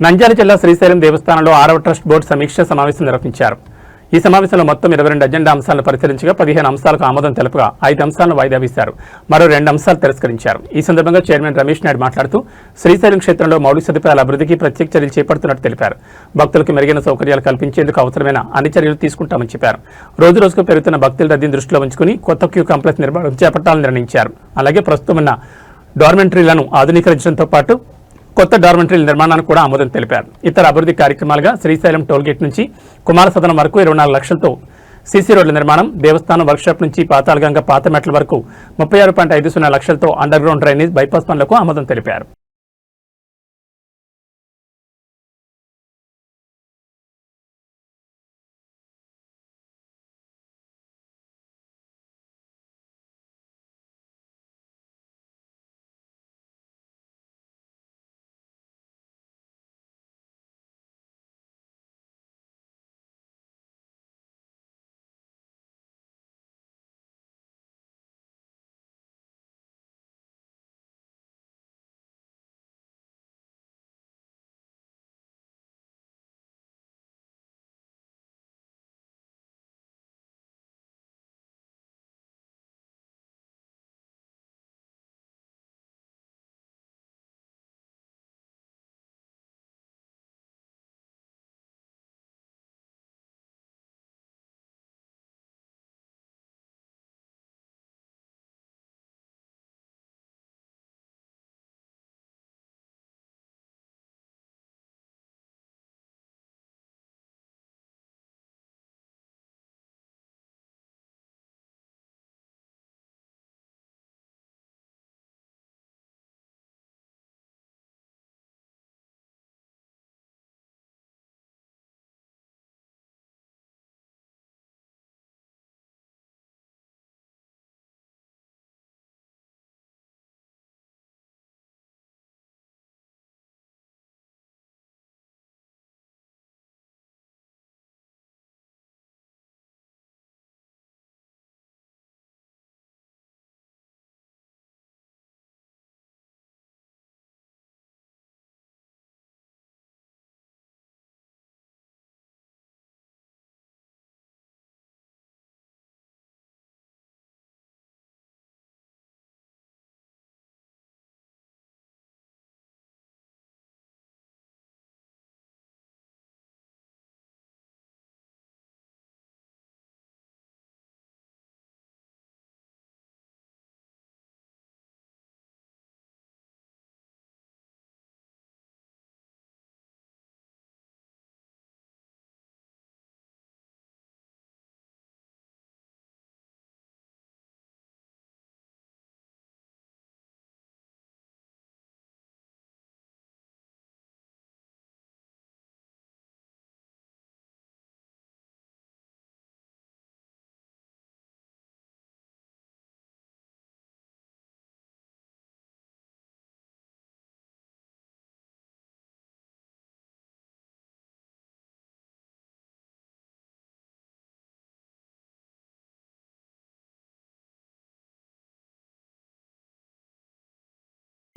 నంద్యాల జిల్లా శ్రీశైలం దేవస్థానంలో 6వ ట్రస్ట్ బోర్డు సమీక్ష సమావేశం నిర్వహించారు. ఈ సమావేశంలో మొత్తం 22 అజెండా అంశాలను పరిశీలించగా 15 అంశాలకు ఆమోదం తెలుపగా 5 అంశాలను వాయిదా వేశారు. మరో 2 అంశాలు తిరస్కరించారు. ఈ సందర్భంగా చైర్మన్ రమేష్ నాయుడు మాట్లాడుతూ శ్రీశైలం క్షేత్రంలో మౌలిక సదుపాయాల అభివృద్ధికి ప్రత్యేక చర్యలు చేపడుతున్నట్టు తెలిపారు. భక్తులకు మెరుగైన సౌకర్యాలు కల్పించేందుకు అవసరమైన అన్ని చర్యలు తీసుకుంటామని చెప్పారు. రోజురోజుకు పెరుగుతున్న భక్తుల రద్దీని దృష్టిలో ఉంచుకుని కొత్త క్యూ కాంప్లెక్స్ నిర్మాణం చేపట్టాలని నిర్ణయించారు. అలాగే ప్రస్తుతం ఉన్న డార్మెంటరీలను ఆధునీకరించడంతో పాటు కొత్త డార్మెంటరీల నిర్మాణానికి కూడా ఆమోదం తెలిపారు. ఇతర అభివృద్ధి కార్యక్రమాలుగా శ్రీశైలం టోల్గేట్ నుంచి కుమార సదనం వరకు 24 లక్షలతో సీసీ రోడ్ల నిర్మాణం, దేవస్థానం వర్క్షాప్ నుంచి పాతాళగంగ పాత మెట్ల వరకు 36.50 లక్షలతో అండర్ గ్రౌండ్ డ్రైనేజ్, బైపాస్ పనులకు ఆమోదం తెలిపారు.